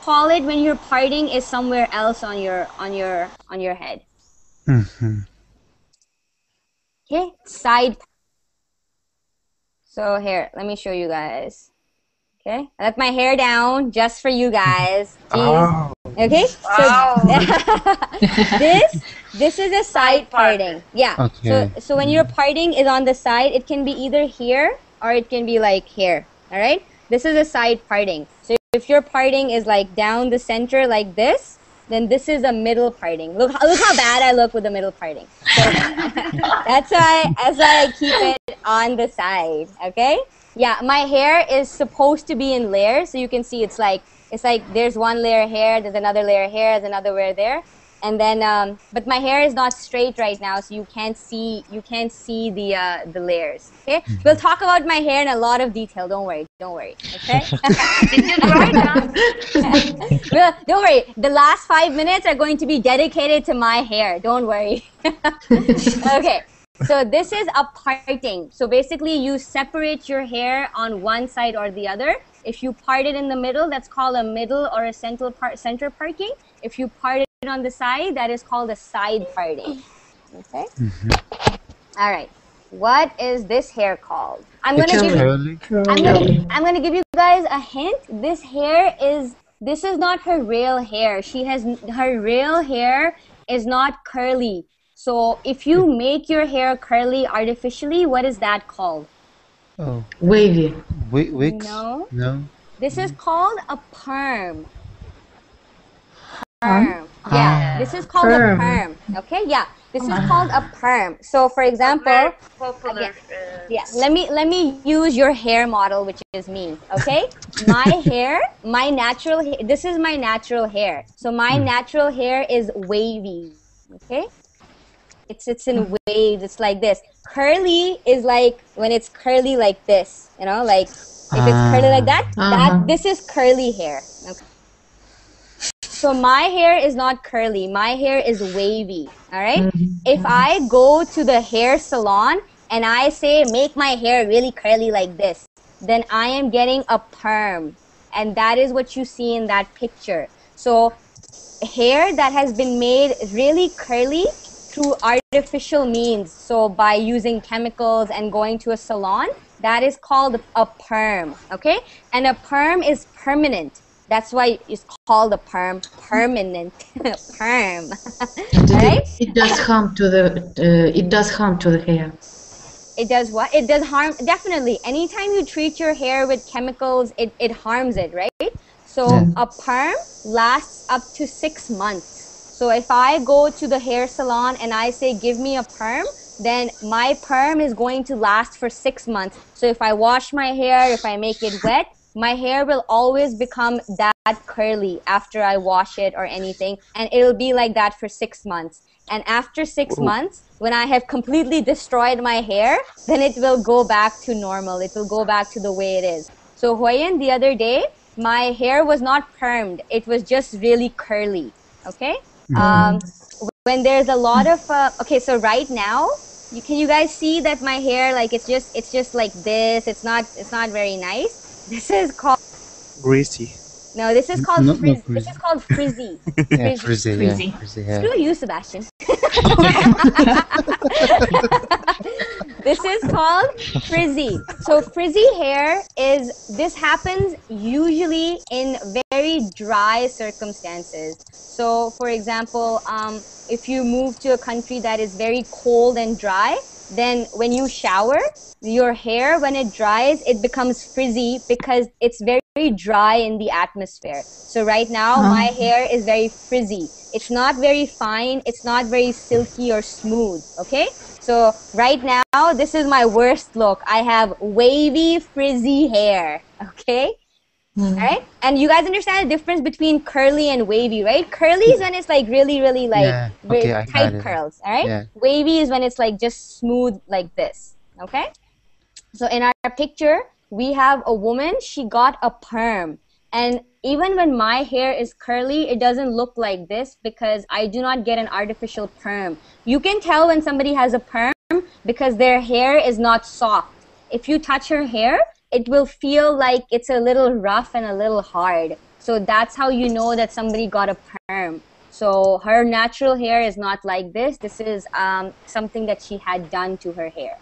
Call it when you're parting is somewhere else on your head. Okay? Side. So here, let me show you guys. Okay, I let my hair down just for you guys. Oh. Okay, so this is a side parting. Yeah. Okay. So when your parting is on the side, it can be either here or it can be like here. All right. This is a side parting. So if your parting is like down the center like this, then this is a middle parting. Look how bad I look with the middle parting. So that's why I keep it on the side. Okay. Yeah, my hair is supposed to be in layers, so you can see it's like there's one layer here, there's another layer here, there's another layer there, and then but my hair is not straight right now, so you can't see the layers. Okay, we'll talk about my hair in a lot of detail. Don't worry. Okay. Well, don't worry. The last 5 minutes are going to be dedicated to my hair. Don't worry. Okay. So this is a parting. So basically you separate your hair on one side or the other. If you part it in the middle, that's called a middle or a center parting. If you part it on the side, that is called a side parting. Okay? All right. What is this hair called? I'm gonna give you guys a hint. This is not her real hair. Her real hair is not curly. So if you make your hair curly artificially, what is that called? Oh. Wavy. Wigs? No. This is called a perm. Perm. Yeah, this is called a perm. Okay, yeah. This is called a perm. So for example, popular. Let me use your hair model, which is me. Okay, my hair, my natural hair. This is my natural hair. So my natural hair is wavy. Okay. It's in waves. It's like this. Curly is like when it's curly like this. You know, like if it's curly like that. This is curly hair. Okay. So my hair is not curly. My hair is wavy. All right. If I go to the hair salon and I say make my hair really curly like this, then I am getting a perm, and that is what you see in that picture. So hair that has been made really curly through artificial means, so by using chemicals and going to a salon, that is called a perm, okay? And a perm is permanent. That's why it's called a perm, permanent perm. Right? It does harm to the hair. It does what? It does harm, definitely. Anytime you treat your hair with chemicals, it harms it, right? So a perm lasts up to 6 months. So if I go to the hair salon and I say, give me a perm, then my perm is going to last for 6 months. So if I wash my hair, if I make it wet, my hair will always become that curly after I wash it or anything. And it'll be like that for 6 months. And after 6 months, when I have completely destroyed my hair, then it will go back to normal. It will go back to the way it is. So Hoyen, the other day, my hair was not permed. It was just really curly, okay? When there's a lot of, okay, so right now, can you guys see that my hair, like, it's just like this. It's not very nice. This is called Greasy. No, this is called this is called frizzy. Yeah, frizzy. Frizzy. Yeah, frizzy hair. Screw you, Sebastian. This is called frizzy. So frizzy hair this happens usually in very dry circumstances. So for example, if you move to a country that is very cold and dry, then when you shower, your hair, when it dries, it becomes frizzy because it's very dry in the atmosphere. So right now, my hair is very frizzy. It's not very fine. It's not very silky or smooth, okay? So right now, this is my worst look. I have wavy, frizzy hair, okay? Right? And you guys understand the difference between curly and wavy, right? Curly is when it's like really like tight curls, all right? Yeah. Wavy is when it's like just smooth like this, okay? So in our picture, we have a woman, she got a perm. And even when my hair is curly, it doesn't look like this because I do not get an artificial perm. You can tell when somebody has a perm because their hair is not soft. If you touch her hair, it will feel like it's a little rough and a little hard. So that's how you know that somebody got a perm. So her natural hair is not like this. This is something that she had done to her hair,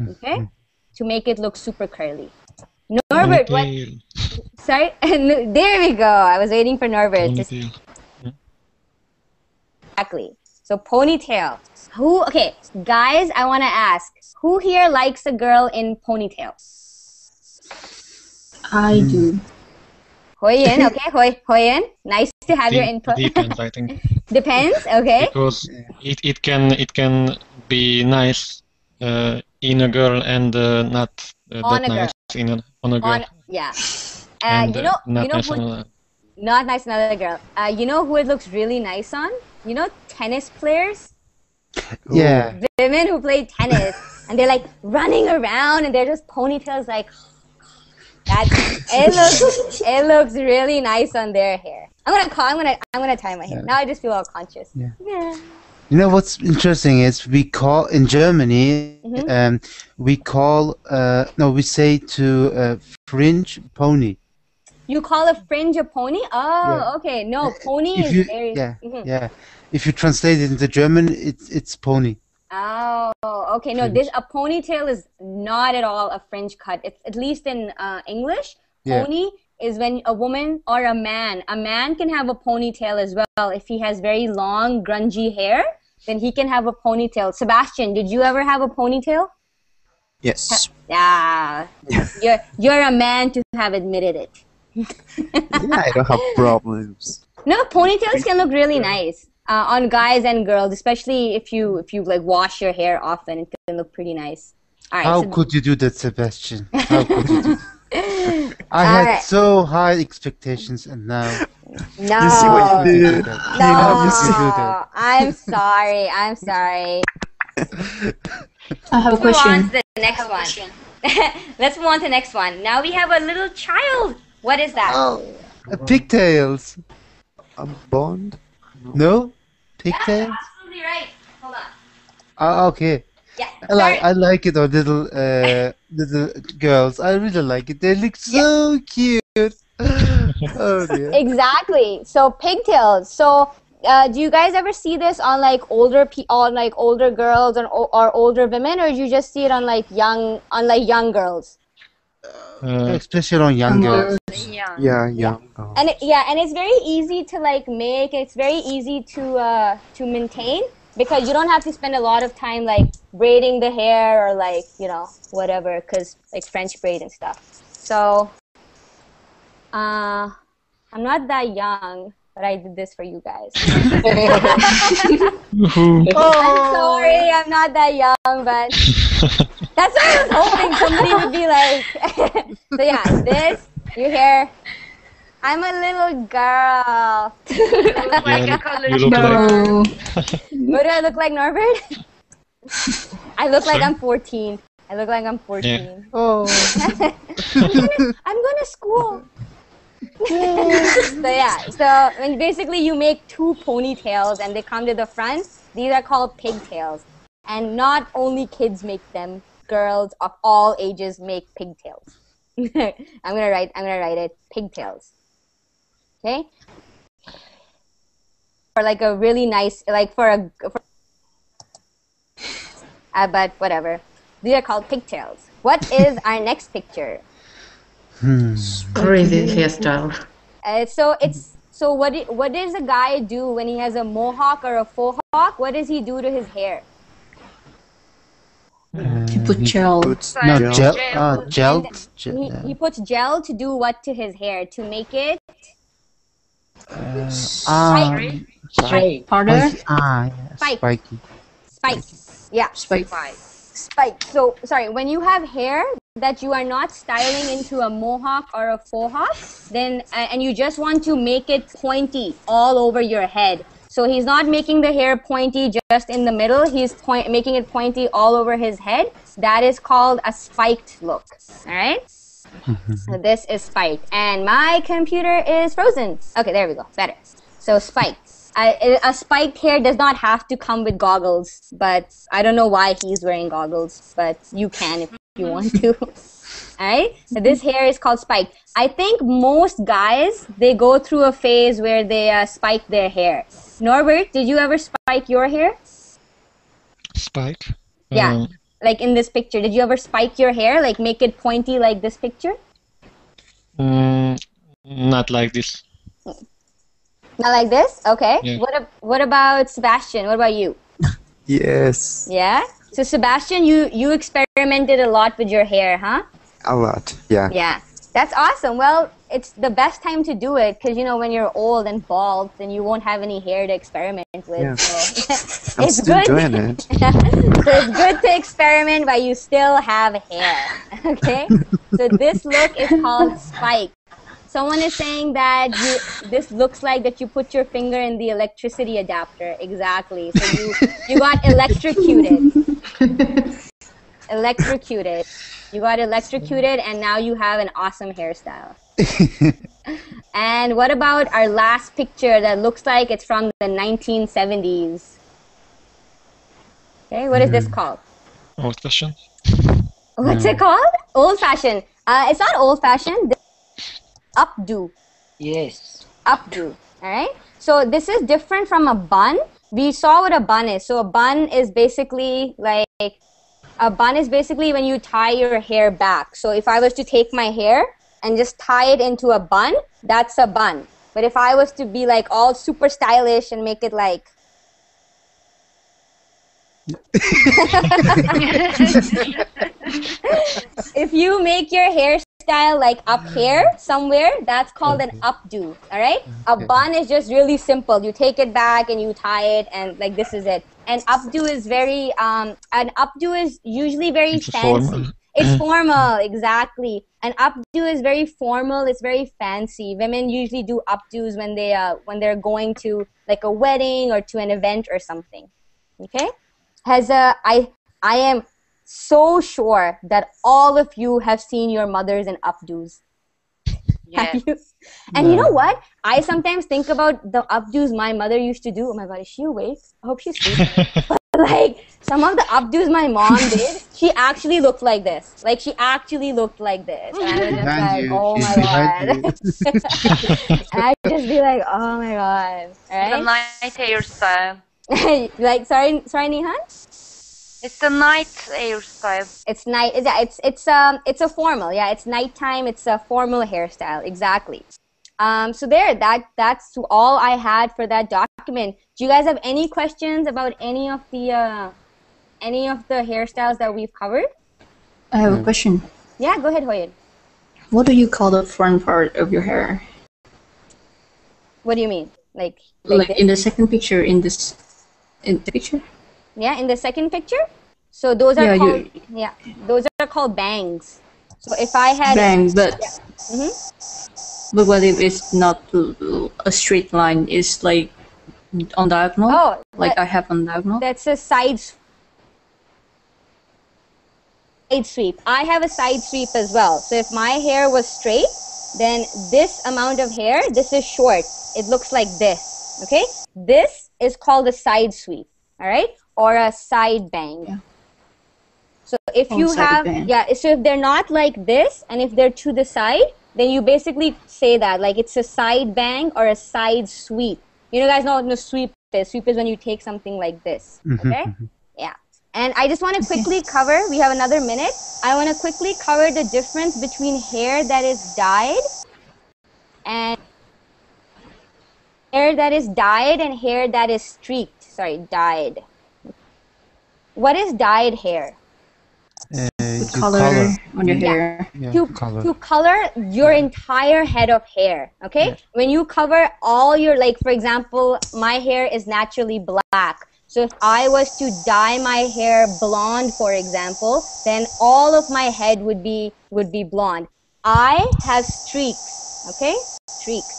okay? To make it look super curly. Norbert, what? Sorry? There we go. I was waiting for Norbert. Exactly. So ponytail. Okay, guys, I want to ask, who here likes a girl in ponytail? I do. Hoyen, okay, Hoyen. Nice to have your input. Depends, I think. Depends, okay. Because it can be nice in a girl and not that nice on a girl. Yeah. And, you know nice who, not nice another girl. You know who it looks really nice on? You know tennis players? Yeah. Women who play tennis and they're like running around and they're just ponytails like it looks really nice on their hair. I'm gonna tie my hair. Now I just feel all conscious. Yeah. You know what's interesting is we call in Germany we say to fringe pony. You call a fringe a pony? Oh, okay. No, pony is very... Yeah. If you translate it into German, it's pony. Oh, okay. No, a ponytail is not at all a fringe cut. It's at least in English. Pony is when a woman or a man can have a ponytail as well. If he has very long, grungy hair, then he can have a ponytail. Sebastian, did you ever have a ponytail? Yes. Yeah. You're a man to have admitted it. Yeah, I don't have problems. No, ponytails can look really nice on guys and girls, especially if you like wash your hair often. It can look pretty nice. All right, How could you do that, Sebastian? How could you do that? I had so high expectations, and now no. You see what you did. No, I'm sorry. I have a question. Let's move on to the next one. Let's move on to the next one. Now we have a little child. What is that? Oh, pigtails. A bond? No? Pigtails? Yeah, absolutely right. Hold on. Okay. Yeah. I like it on little girls. I really like it. They look so cute. Oh dear. Exactly. So pigtails. So do you guys ever see this on like older older girls or older women, or do you just see it on like young girls? Especially on young girls. Yeah, yeah. Oh. And it's very easy to like make. It's very easy to maintain because you don't have to spend a lot of time like braiding the hair or like whatever, because like French braid and stuff. So I'm not that young, but I did this for you guys. I'm sorry, I'm not that young, but that's what I was hoping somebody would be like. So yeah, this, your hair. I'm a little girl. You look like a college you look girl. What do I look like, Norbert? I look like I'm 14. I look like I'm 14. Yeah. Oh. I'm going to school. So yeah, so when basically you make two ponytails and they come to the front, these are called pigtails. And not only kids make them, girls of all ages make pigtails. I'm gonna write it, pigtails. Okay? For like a really nice, like but whatever. These are called pigtails. What is our next picture? Crazy hairstyle. So what does a guy do when he has a mohawk or a faux hawk? What does he do to his hair? He put gel. Gel. He puts gel to do what to his hair? To make it Harder? Spiky. spike. Yeah. Spike. So, sorry, when you have hair that you are not styling into a mohawk or a faux hawk, then and you just want to make it pointy all over your head. So he's not making the hair pointy just in the middle. He's making it pointy all over his head. That is called a spiked look. All right? So this is spiked. And my computer is frozen. Okay, there we go. Better. So spiked. A spiked hair does not have to come with goggles, but I don't know why he's wearing goggles, but you can if you want to. Alright, so this hair is called spiked. I think most guys, they go through a phase where they spike their hair. Norbert, did you ever spike your hair? Spike? Yeah, like in this picture. Did you ever spike your hair, like make it pointy like this picture? Not like this. Not like this? Okay. Yeah. What about Sebastian? What about you? Yes. Yeah? So Sebastian, you experimented a lot with your hair, huh? A lot. Yeah. Yeah. That's awesome. Well, it's the best time to do it because, when you're old and bald, then you won't have any hair to experiment with. Yeah. So I'm it's still good. doing it. So it's good to experiment while you still have hair. Okay? So this look is called spike. Someone is saying that this looks like that you put your finger in the electricity adapter. Exactly. So you got electrocuted. You got electrocuted, and now you have an awesome hairstyle. And what about our last picture that looks like it's from the 1970s? Okay, what is this called? Old fashioned? What's it called? Old fashioned. It's not old fashioned. Updo. Yes. Updo. Alright? So this is different from a bun. We saw what a bun is. So a bun is basically when you tie your hair back. So if I was to take my hair and just tie it into a bun, that's a bun. But if I was to be like all super stylish and make it like if you make your hairstyle like up here somewhere, that's called an updo. All right, a bun is just really simple. You take it back and you tie it, and like this is it. An updo is very an updo is usually very fancy. Formal. It's formal, exactly. An updo is very formal. It's very fancy. Women usually do updos when they're going to like a wedding or to an event or something. Okay. I am so sure that all of you have seen your mothers in updos. Yes. Have you? And you know what? I sometimes think about the updos my mother used to do. Oh my God, is she awake? I hope she's sleeping. But like some of the updos my mom did, she actually looked like this. Like she actually looked like this. And I was just like, oh my god. And I'd just be like, oh my god. It's a Right? night hairstyle. Like sorry Nihon? It's a night hairstyle. It's night. It's a formal. Yeah, it's nighttime. It's a formal hairstyle. Exactly. So that's all I had for that document. Do you guys have any questions about any of the hairstyles that we've covered? I have a question. Yeah, go ahead, Hoyen. What do you call the front part of your hair? What do you mean? Like in the second picture, in the picture? Yeah, in the second picture. So those are those are called bangs. So if I had bangs, but mm-hmm. what if it's not a straight line? It's like on diagonal. Oh, like I have on diagonal. That's a side sweep. I have a side sweep as well. So if my hair was straight, then this amount of hair, this is short. It looks like this. Okay, this is called a side sweep. All right, or a side bang. Yeah. So if you have, so if they're not like this, and if they're to the side, then you basically say that, like it's a side bang or a side sweep. You know, guys know what a sweep is. Sweep is when you take something like this, okay? Yeah. And I just want to quickly cover, we have another minute. I want to quickly cover the difference between hair that is dyed and hair that is streaked. Sorry, dyed. What is dyed hair? Color on your hair. Yeah, to color your entire head of hair, okay? Yeah. When you cover all your, like for example, my hair is naturally black. So if I was to dye my hair blonde, for example, then all of my head would be blonde. I have streaks, okay? Streaks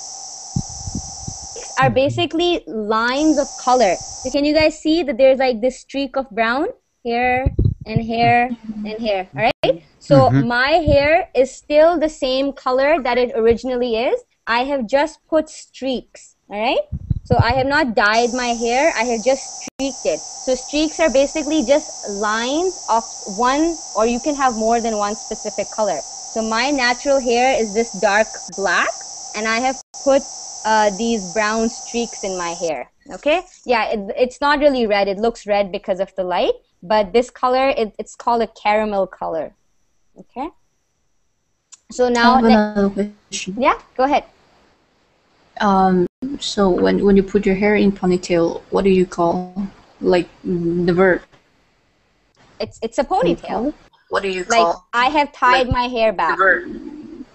are basically lines of color. So can you guys see that there's like this streak of brown here and here and here, all right? So my hair is still the same color that it originally is. I have just put streaks, all right? So I have not dyed my hair, I have just streaked it. So streaks are basically just lines of one, or you can have more than one specific color. So my natural hair is this dark black, and I have put these brown streaks in my hair, okay? Yeah, it's not really red, it looks red because of the light, but this color, it's called a caramel color, okay? So now, another question. Yeah, go ahead. So when you put your hair in ponytail, what do you call, like, the verb? It's a ponytail. What do you call? Like, I have tied my hair back. The verb.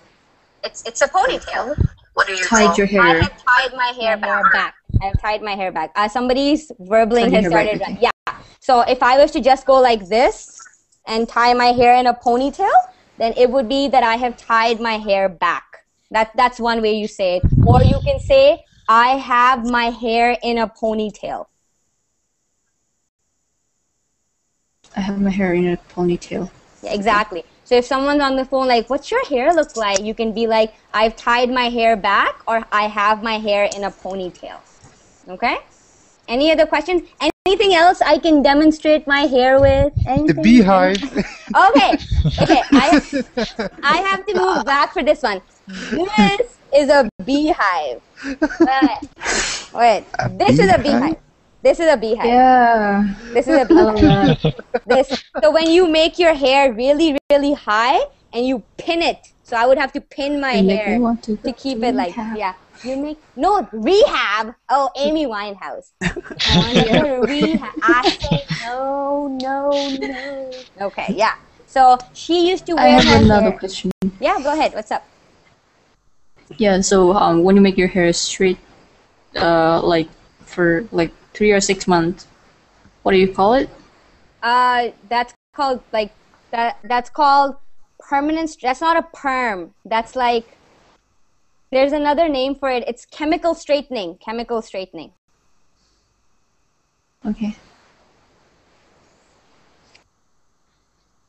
It's a ponytail. What do you call? Your hair. I have tied my hair back. I have tied my hair back. Somebody's verbling has started. Yeah. So if I was to just go like this and tie my hair in a ponytail, then it would be that I have tied my hair back. That's one way you say it. Or you can say, I have my hair in a ponytail. I have my hair in a ponytail. Yeah, exactly. So if someone's on the phone like, what's your hair look like? You can be like, I've tied my hair back, or I have my hair in a ponytail. Okay? Any other questions? Anything else I can demonstrate my hair with? Anything? The beehive. Okay. I have to move back for this one. This is a beehive. Wait. This is a beehive. This is a beehive. Yeah. This is a beehive. So when you make your hair really, really high and you pin it, so I would have to pin my hair to keep it like, yeah. Rehab. Oh, Amy Winehouse. I want to go to rehab. I say no. Okay, yeah. So she used to wear I have another question. Yeah, go ahead. What's up? Yeah, so when you make your hair straight, like for like 3 or 6 months, what do you call it? That's called like that's called permanent. That's not a perm. That's like, there's another name for it. It's chemical straightening. Chemical straightening. Okay.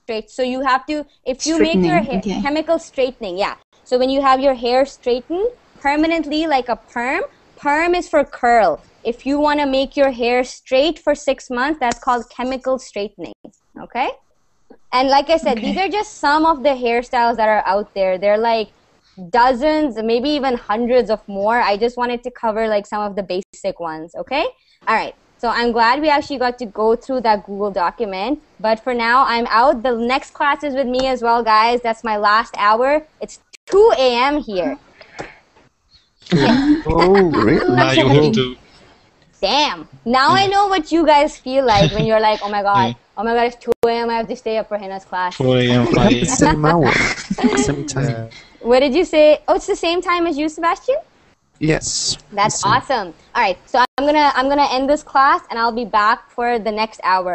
Straight. So you have to, if you make your hair, chemical straightening, yeah. So when you have your hair straightened permanently like a perm, perm is for curl. if you want to make your hair straight for 6 months, that's called chemical straightening. Okay? And like I said, these are just some of the hairstyles that are out there. They're like dozens, maybe even hundreds of more. I just wanted to cover like some of the basic ones. Okay? All right. So I'm glad we actually got to go through that Google document. But for now, I'm out. The next class is with me as well, guys. That's my last hour. It's 2 a.m. here. Oh, really? Now you have to. Damn. Now I know what you guys feel like when you're like, oh my god, it's 2 a.m. I have to stay up for Hina's class. 4 a.m. 5 a.m. Same hour. Same time. What did you say? Oh, it's the same time as you, Sebastian? Yes. That's awesome. All right, so I'm gonna end this class and I'll be back for the next hour.